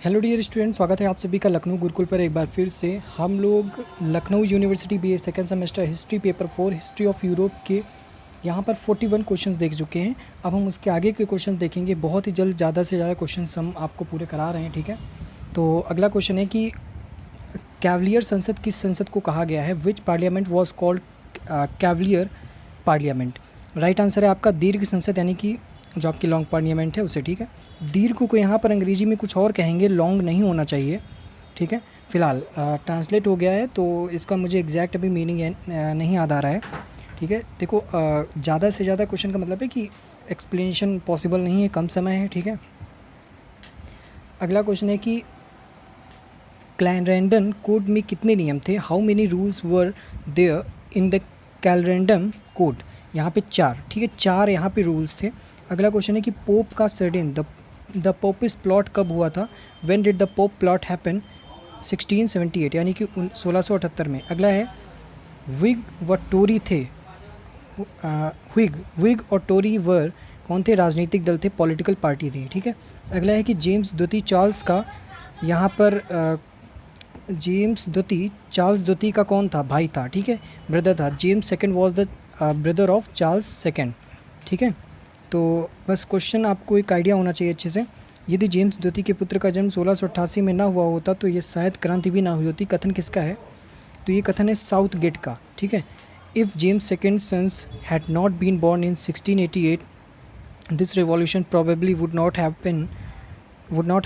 Hello dear student, स्वागत है आप सभी का लखनऊ गुरुकुल पर एक बार फिर से। हम लोग Lucknow university BA second semester history paper 4 history of Europe के यहाँ पर 41 क्वेश्चंस देख चुके हैं। अब हम उसके आगे के क्वेश्चन देखेंगे। बहुत ही जल्द ज़्यादा से ज़्यादा क्वेश्चंस हम आपको पूरे करा रहे हैं, ठीक है। तो अगला क्वेश्चन है कि कैवलियर संसद किस संसद को कहा गया है? Which parliament was called cavalier parliament? Right answer है आपका दीर्घ संसद, यानी कि जो आपकी लॉन्ग पार्लियामेंट है उसे, ठीक है। दीर्घ को यहाँ पर अंग्रेजी में कुछ और कहेंगे, लॉन्ग नहीं होना चाहिए, ठीक है। फिलहाल ट्रांसलेट हो गया है तो इसका मुझे एग्जैक्ट अभी मीनिंग नहीं याद आ रहा है, ठीक है। देखो ज़्यादा से ज़्यादा क्वेश्चन का मतलब है कि एक्सप्लेनेशन पॉसिबल नहीं है, कम समय है, ठीक है। अगला क्वेश्चन है कि क्लैरेंडन कोड में कितने नियम थे? How many rules were there in the Clarendon code? यहाँ पे 4, ठीक है, 4 यहाँ पे रूल्स थे। अगला क्वेश्चन है कि पोप का सर्डिन द पोपिस प्लॉट कब हुआ था? When did the pope plot happen? 1678, यानी कि 1678 में। अगला है विग व टोरी थे। विग और टोरी वर कौन थे? राजनीतिक दल थे, पॉलिटिकल पार्टी थी, ठीक है। अगला है कि जेम्स द्वितीय चार्ल्स का यहाँ पर जेम्स द्वितीय चार्ल्स द्वितीय का कौन था? भाई था, ठीक है, ब्रदर था। James second was the brother of Charles second, ठीक है। तो बस क्वेश्चन आपको एक आइडिया होना चाहिए अच्छे से। यदि जेम्स द्वितीय के पुत्र का जन्म 1688 में ना हुआ होता तो ये शायद क्रांति भी ना हुई होती। कथन किसका है? तो ये कथन है साउथ गेट का, ठीक है। If James second sons had not been born in 1688 this revolution probably would not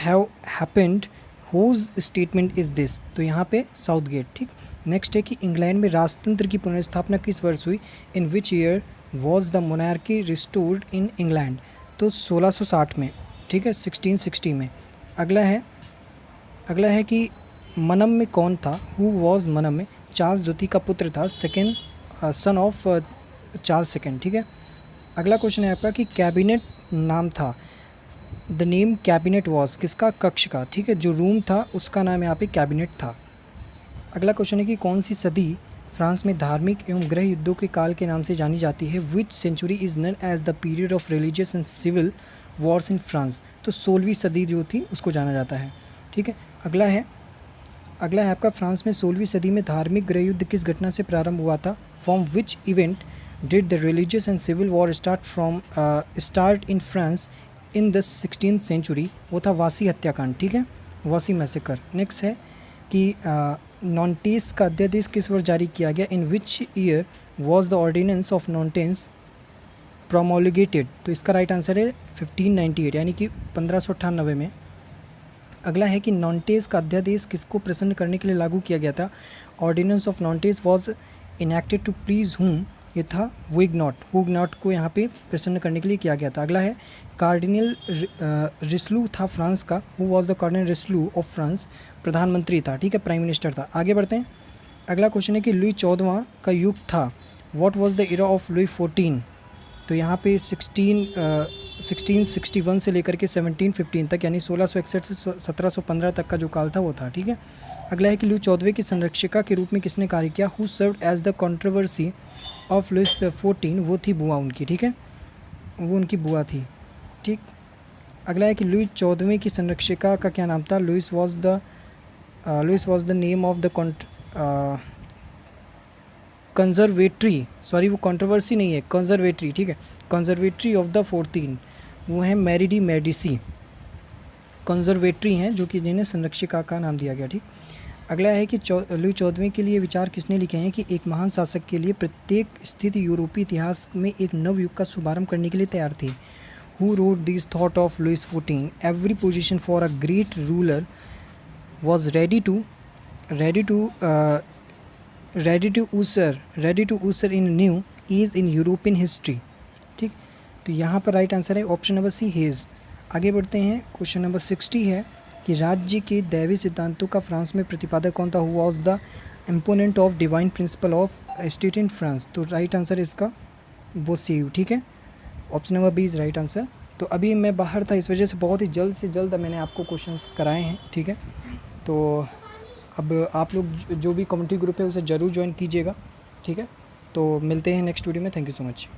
have happened. Whose statement is this? तो यहाँ पे साउथ गेट, ठीक। नेक्स्ट है कि इंग्लैंड में राजतंत्र की पुनर्स्थापना किस वर्ष हुई? In which year was the monarchy restored in England? तो 1660 में, ठीक है, 1660 में। अगला है कि मनम में कौन था? हु वॉज मनम में? चार्ल्स द्वितीय का पुत्र था, second son of Charles second, ठीक है। अगला क्वेश्चन है आपका कि कैबिनेट नाम था। द नेम कैबिनेट वॉज किसका? कक्ष का, ठीक है, जो रूम था उसका नाम यहाँ पे कैबिनेट था। अगला क्वेश्चन है कि कौन सी सदी फ्रांस में धार्मिक एवं गृह युद्धों के काल के नाम से जानी जाती है? Which century is known as the period of religious and civil wars in France? तो 16वीं सदी जो थी उसको जाना जाता है, ठीक है। अगला है आपका फ्रांस में 16वीं सदी में धार्मिक गृह युद्ध किस घटना से प्रारंभ हुआ था? From which event did the religious and civil war start in France in the 16th century? वो था वासी हत्याकांड, ठीक है, वासी मैसेकर। नेक्स्ट है कि नॉन्टेस का अध्यादेश किस वर्ष जारी किया गया? In which year was the ordinance of Nantes promulgated? तो इसका राइट आंसर है 1598, यानी कि 1598 में। अगला है कि नॉन्टेस का अध्यादेश किसको प्रसन्न करने के लिए लागू किया गया था? Ordinance of Nantes was enacted to please whom? ये था हुगनॉट को यहाँ पे प्रसन्न करने के लिए किया गया था। अगला है कार्डिनल रिस्लू था फ्रांस का। Who was the cardinal Richelieu of France? प्रधानमंत्री था, ठीक है, प्राइम मिनिस्टर था। आगे बढ़ते हैं। अगला क्वेश्चन है कि लुई 14वां का युग था। What was the era of Louis 14? तो यहाँ पे 1661 से लेकर के 1715 तक, यानी 1661 से 1715 तक का जो काल था वो था, ठीक है। अगला है कि लुई 14वें की संरक्षिका के रूप में किसने कार्य किया? Who served as the controversy of Louis 14? वो थी बुआ उनकी, ठीक है, वो उनकी बुआ थी, ठीक। अगला है कि लुई 14वें की संरक्षिका का क्या नाम था? Louis was the name of the conservatory, sorry वो कंट्रोवर्सी नहीं है, कंजर्वेटरी, ठीक है, कंजर्वेटरी ऑफ द 14, वो है मैरी डी मेडिसी। कंजर्वेटरी हैं जो कि जिन्हें संरक्षिका का नाम दिया गया, ठीक। अगला है कि लुई 14वें के लिए विचार किसने लिखे हैं? कि एक महान शासक के लिए प्रत्येक स्थिति यूरोपीय इतिहास में एक नव युग का शुभारंभ करने के लिए तैयार थी। Who wrote this thought of Louis 14? Every position for a great ruler was ready to usher in new age in European history, ठीक। तो यहाँ पर राइट आंसर है ऑप्शन नंबर सी, हेज। आगे बढ़ते हैं। क्वेश्चन नंबर 60 है कि राज्य के दैवी सिद्धांतों का फ्रांस में प्रतिपादक कौन था? Who was the exponent of divine principle of state in France? तो राइट आंसर इसका बोसियू, ठीक है, option number B is right answer. तो अभी मैं बाहर था, इस वजह से बहुत ही जल्द से जल्द मैंने आपको क्वेश्चंस कराए हैं, ठीक है। तो अब आप लोग जो भी कम्युनिटी ग्रुप है उसे ज़रूर ज्वाइन कीजिएगा, ठीक है। तो मिलते हैं नेक्स्ट वीडियो में। Thank you so much.